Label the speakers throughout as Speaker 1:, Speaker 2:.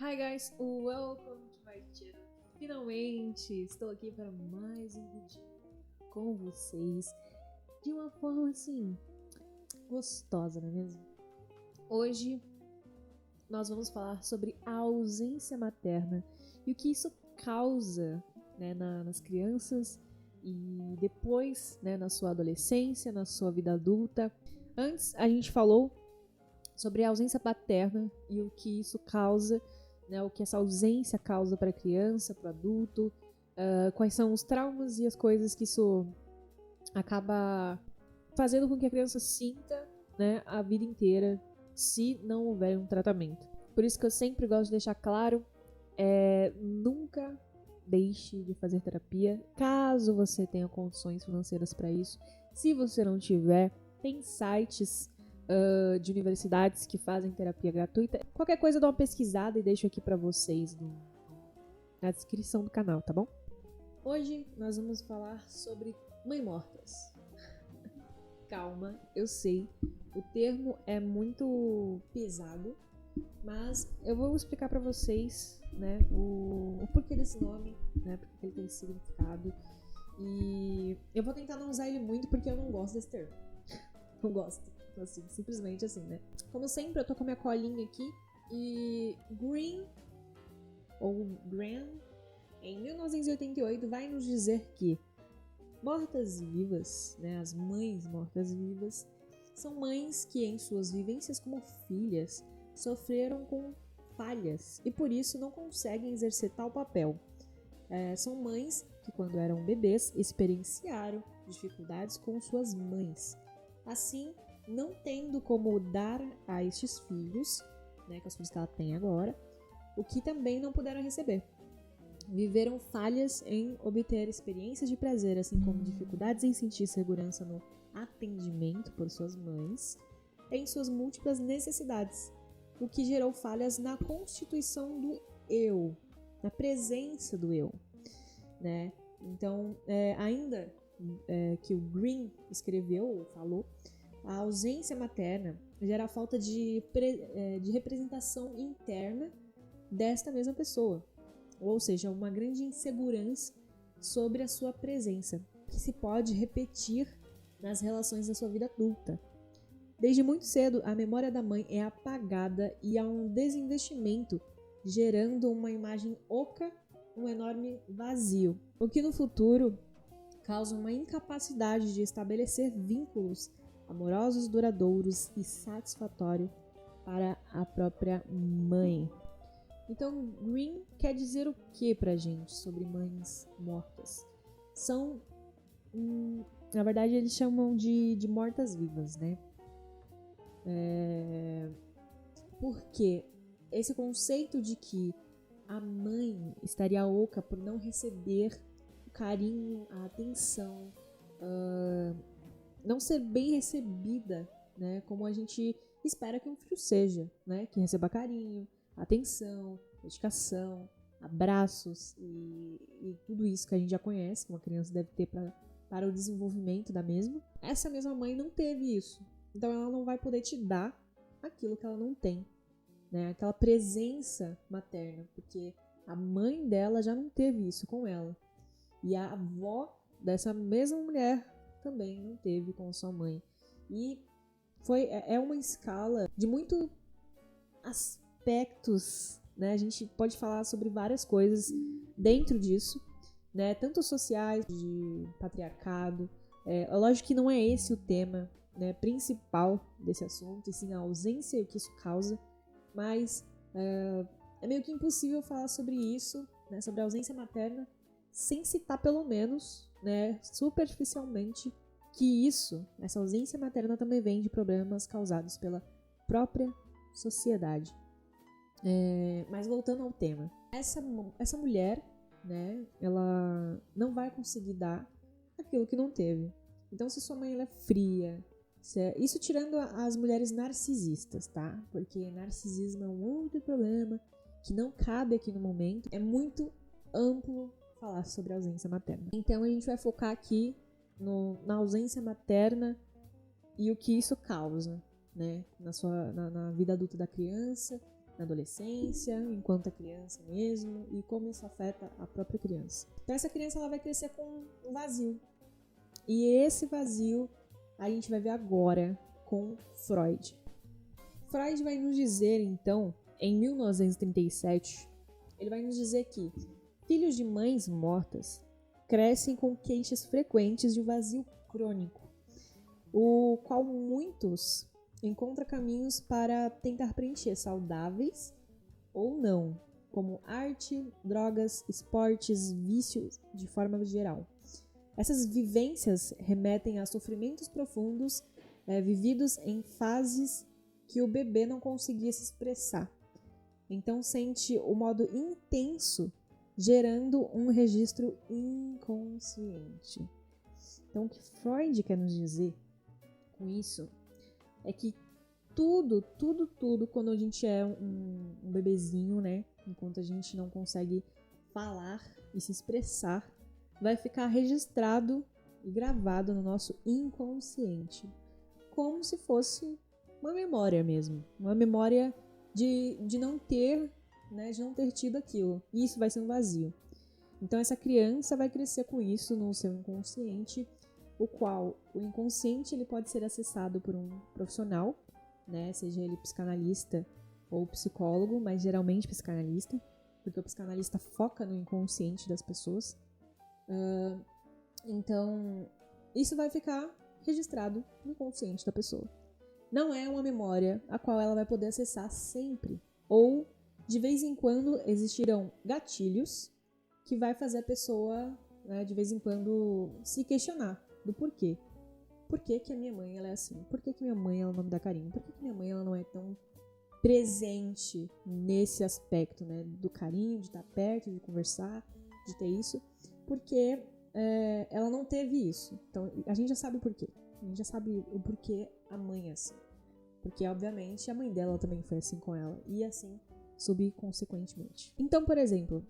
Speaker 1: Hi guys, welcome to my channel. Finalmente estou aqui para mais um vídeo com vocês de uma forma assim gostosa, não é mesmo? Hoje nós vamos falar sobre a ausência materna e o que isso causa, né, nas crianças e depois, né, na sua adolescência, na sua vida adulta. Antes a gente falou sobre a ausência paterna e o que isso causa, né, o que essa ausência causa para a criança, para o adulto, quais são os traumas e as coisas que isso acaba fazendo com que a criança sinta, né, a vida inteira se não houver um tratamento. Por isso que eu sempre gosto de deixar claro, nunca deixe de fazer terapia, caso você tenha condições financeiras para isso. Se você não tiver, tem sites de universidades que fazem terapia gratuita. Qualquer coisa, dá uma pesquisada e deixo aqui pra vocês na descrição do canal, tá bom? Hoje nós vamos falar sobre mães mortas. Calma, eu sei, o termo é muito pesado, mas eu vou explicar pra vocês, né, o porquê desse nome, né, porque ele tem esse significado. E eu vou tentar não usar ele muito porque eu não gosto desse termo. Não gosto. Assim, simplesmente assim, né? Como sempre, eu tô com a minha colinha aqui e Green, em 1988, vai nos dizer que mortas-vivas, né, as mães mortas-vivas, são mães que em suas vivências como filhas sofreram com falhas e por isso não conseguem exercer tal papel. São mães que quando eram bebês experienciaram dificuldades com suas mães. Assim, não tendo como dar a estes filhos, né, com os filhos que ela tem agora, o que também não puderam receber. Viveram falhas em obter experiências de prazer, assim como dificuldades em sentir segurança no atendimento por suas mães, em suas múltiplas necessidades, o que gerou falhas na constituição do eu, na presença do eu, né? Então, ainda que o Green escreveu ou falou, a ausência materna gera a falta de representação interna desta mesma pessoa, ou seja, uma grande insegurança sobre a sua presença, que se pode repetir nas relações da sua vida adulta. Desde muito cedo, a memória da mãe é apagada e há um desinvestimento, gerando uma imagem oca, um enorme vazio, o que no futuro causa uma incapacidade de estabelecer vínculos amorosos, duradouros e satisfatórios para a própria mãe. Então, Green quer dizer o que pra gente sobre mães mortas? São, na verdade, eles chamam de mortas-vivas, né? Porque esse conceito de que a mãe estaria oca por não receber o carinho, a atenção, não ser bem recebida, né, como a gente espera que um filho seja, né, que receba carinho, atenção, dedicação, abraços e tudo isso que a gente já conhece, que uma criança deve ter para o desenvolvimento da mesma. Essa mesma mãe não teve isso, então ela não vai poder te dar aquilo que ela não tem, né, aquela presença materna, porque a mãe dela já não teve isso com ela, e a avó dessa mesma mulher também não teve com sua mãe. E é uma escala de muitos aspectos, né? A gente pode falar sobre várias coisas dentro disso, né? Tanto sociais, de patriarcado. Lógico que não é esse o tema, né, principal desse assunto, e sim a ausência e o que isso causa, mas é meio que impossível falar sobre isso, né, sobre a ausência materna, sem citar pelo menos, né, superficialmente, que essa ausência materna também vem de problemas causados pela própria sociedade. Mas voltando ao tema, essa mulher, né, ela não vai conseguir dar aquilo que não teve. Então, se sua mãe ela é fria, isso tirando as mulheres narcisistas, tá? Porque narcisismo é um outro problema que não cabe aqui no momento. É muito amplo falar sobre a ausência materna. Então a gente vai focar aqui na ausência materna e o que isso causa, né, na vida adulta da criança na adolescência, enquanto é criança mesmo, e como isso afeta a própria criança. Então essa criança ela vai crescer com um vazio. E esse vazio a gente vai ver agora com Freud. Freud vai nos dizer, então, em 1937, ele vai nos dizer que filhos de mães mortas crescem com queixas frequentes de vazio crônico, o qual muitos encontram caminhos para tentar preencher saudáveis ou não, como arte, drogas, esportes, vícios de forma geral. Essas vivências remetem a sofrimentos profundos vividos em fases que o bebê não conseguia se expressar. Então sente o modo intenso, gerando um registro inconsciente. Então o que Freud quer nos dizer com isso é que tudo, quando a gente é um bebezinho, né? Enquanto a gente não consegue falar e se expressar, vai ficar registrado e gravado no nosso inconsciente. Como se fosse uma memória mesmo. Uma memória de não ter, né? De não ter tido aquilo. E isso vai ser um vazio. Então essa criança vai crescer com isso no seu inconsciente, o qual o inconsciente ele pode ser acessado por um profissional, né, seja ele psicanalista ou psicólogo, mas geralmente psicanalista, porque o psicanalista foca no inconsciente das pessoas. Então, isso vai ficar registrado no inconsciente da pessoa. Não é uma memória a qual ela vai poder acessar sempre, ou de vez em quando existirão gatilhos que vai fazer a pessoa, né, de vez em quando se questionar do porquê. Por que que a minha mãe ela é assim? Por que que minha mãe ela não me dá carinho? Por que que minha mãe ela não é tão presente nesse aspecto, né, do carinho, de estar perto, de conversar, de ter isso? Porque ela não teve isso. Então a gente já sabe o porquê. A gente já sabe o porquê a mãe é assim. Porque obviamente a mãe dela também foi assim com ela e assim subconsequentemente. Então, por exemplo,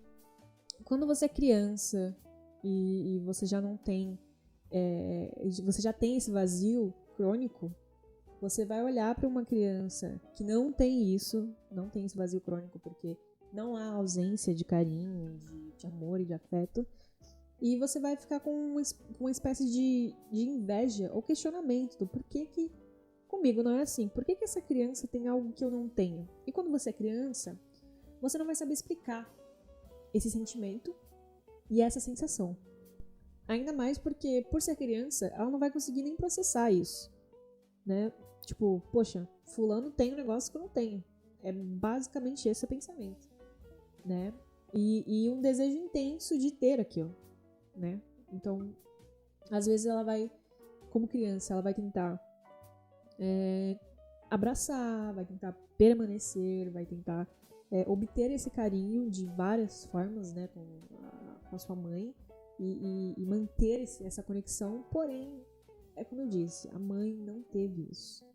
Speaker 1: quando você é criança e você já não tem você já tem esse vazio crônico, você vai olhar para uma criança que não tem isso, não tem esse vazio crônico, porque não há ausência de carinho, de amor e de afeto, e você vai ficar com uma espécie de inveja ou questionamento do porquê que comigo não é assim, por que essa criança tem algo que eu não tenho? E quando você é criança, você não vai saber explicar esse sentimento e essa sensação. Ainda mais porque, por ser criança, ela não vai conseguir nem processar isso, né? Tipo, poxa, fulano tem um negócio que eu não tenho. É basicamente esse o pensamento, né? E um desejo intenso de ter aquilo, né? Então, às vezes ela vai, como criança, ela vai tentar abraçar, vai tentar permanecer, vai tentar obter esse carinho de várias formas, né? Com a sua mãe. E manter essa conexão, porém, é como eu disse, a mãe não teve isso.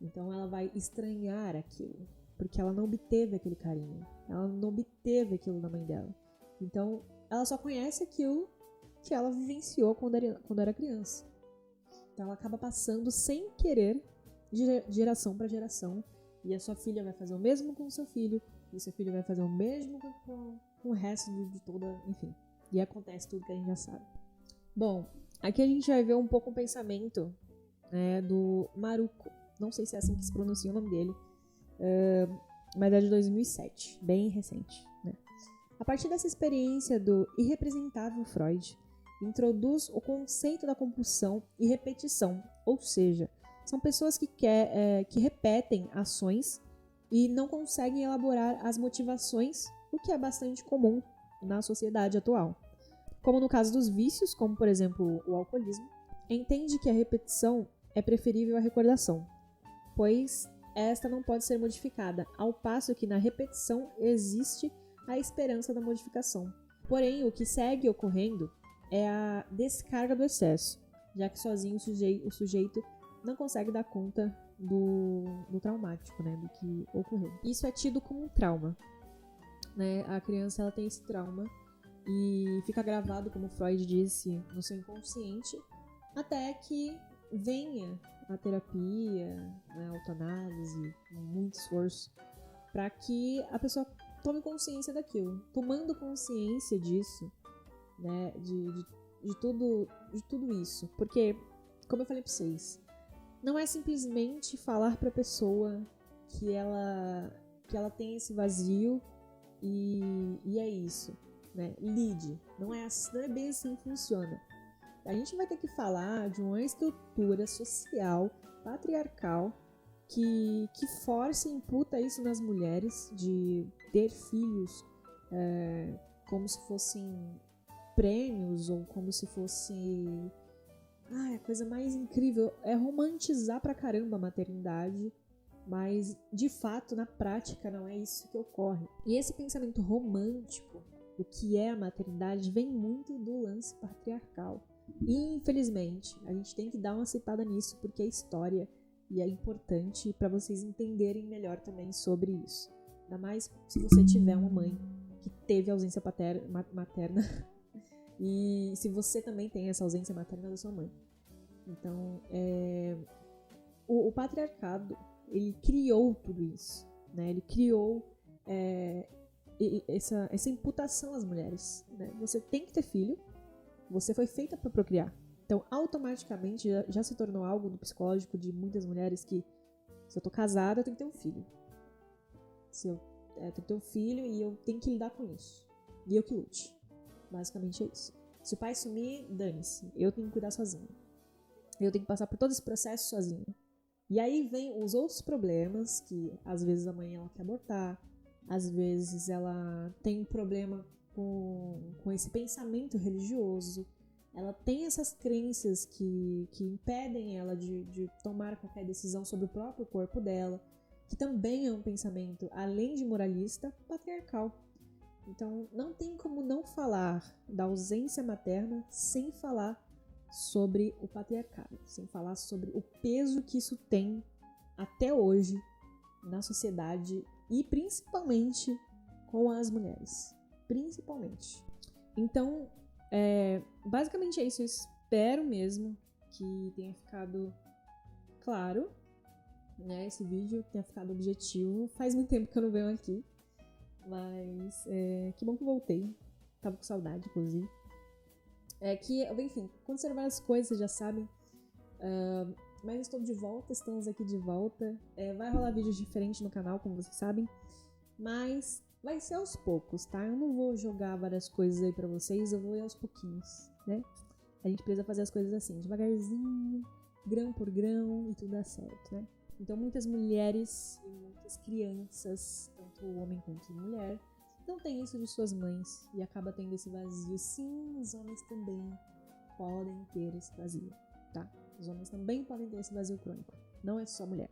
Speaker 1: Então ela vai estranhar aquilo, porque ela não obteve aquele carinho, ela não obteve aquilo da mãe dela. Então ela só conhece aquilo que ela vivenciou quando era criança. Então ela acaba passando sem querer de geração para geração, e a sua filha vai fazer o mesmo com o seu filho, e o seu filho vai fazer o mesmo com o resto de toda, enfim. E acontece tudo que a gente já sabe. Bom, aqui a gente vai ver um pouco o pensamento do Maruco. Não sei se é assim que se pronuncia o nome dele. Mas é de 2007. Bem recente. Né? A partir dessa experiência do irrepresentável Freud, introduz o conceito da compulsão e repetição. Ou seja, são pessoas que repetem ações e não conseguem elaborar as motivações, o que é bastante comum na sociedade atual. Como no caso dos vícios, como por exemplo o alcoolismo, entende que a repetição é preferível à recordação, pois esta não pode ser modificada, ao passo que na repetição existe a esperança da modificação. Porém, o que segue ocorrendo é a descarga do excesso, já que sozinho o sujeito não consegue dar conta do traumático, né, do que ocorreu. Isso é tido como um trauma. Né? A criança ela tem esse trauma e fica gravado, como Freud disse, no seu inconsciente, até que venha a terapia, né, a autoanálise, com muito esforço, para que a pessoa tome consciência daquilo. Tomando consciência disso, né, de tudo isso. Porque, como eu falei pra vocês, não é simplesmente falar pra pessoa que ela tem esse vazio e é isso, né? Lide. Não é bem assim que funciona. A gente vai ter que falar de uma estrutura social, patriarcal, que força e imputa isso nas mulheres, de ter filhos como se fossem prêmios ou como se fosse... a coisa mais incrível é romantizar pra caramba a maternidade, mas de fato, na prática, não é isso que ocorre. E esse pensamento romântico do que é a maternidade vem muito do lance patriarcal. E, infelizmente, a gente tem que dar uma citada nisso porque é história e é importante para vocês entenderem melhor também sobre isso. Ainda mais se você tiver uma mãe que teve ausência materna e se você também tem essa ausência materna da sua mãe. Então, o patriarcado, ele criou tudo isso, né? Ele criou essa imputação às mulheres, né? Você tem que ter filho, você foi feita para procriar. Então, automaticamente, já se tornou algo no psicológico de muitas mulheres que se eu tô casada, eu tenho que ter um filho. Se eu tenho que ter um filho e eu tenho que lidar com isso. E eu que lute. Basicamente é isso. Se o pai sumir, dane-se. Eu tenho que cuidar sozinha. Eu tenho que passar por todo esse processo sozinha. E aí vem os outros problemas, que às vezes a mãe ela quer abortar, às vezes ela tem um problema com esse pensamento religioso, ela tem essas crenças que impedem ela de tomar qualquer decisão sobre o próprio corpo dela, que também é um pensamento, além de moralista, patriarcal. Então não tem como não falar da ausência materna sem falar sobre o patriarcado, sem falar sobre o peso que isso tem até hoje na sociedade e principalmente com as mulheres. Principalmente. Então, basicamente é isso. Eu espero mesmo que tenha ficado claro, né, esse vídeo, tenha ficado objetivo. Faz muito tempo que eu não venho aqui, mas que bom que voltei. Tava com saudade, inclusive. Enfim, conservar as coisas, vocês já sabem. Mas estou de volta, estamos aqui de volta. Vai rolar vídeos diferentes no canal, como vocês sabem. Mas vai ser aos poucos, tá? Eu não vou jogar várias coisas aí pra vocês, eu vou ir aos pouquinhos, né? A gente precisa fazer as coisas assim, devagarzinho, grão por grão, e tudo dá certo, né? Então muitas mulheres e muitas crianças, tanto homem quanto mulher, não tem isso de suas mães e acaba tendo esse vazio. Sim, os homens também podem ter esse vazio, tá? Os homens também podem ter esse vazio crônico, não é só mulher.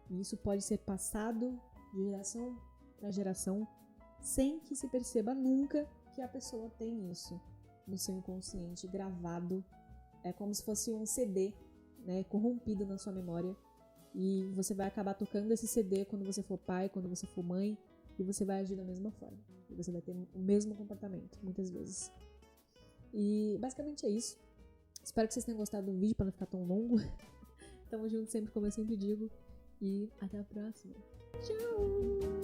Speaker 1: E isso pode ser passado de geração para geração sem que se perceba nunca que a pessoa tem isso no seu inconsciente gravado. É como se fosse um CD, né, corrompido na sua memória, e você vai acabar tocando esse CD quando você for pai, quando você for mãe, e você vai agir da mesma forma. E você vai ter o mesmo comportamento, muitas vezes. E basicamente é isso. Espero que vocês tenham gostado do vídeo para não ficar tão longo. Tamo junto sempre, como eu sempre digo. E até a próxima. Tchau!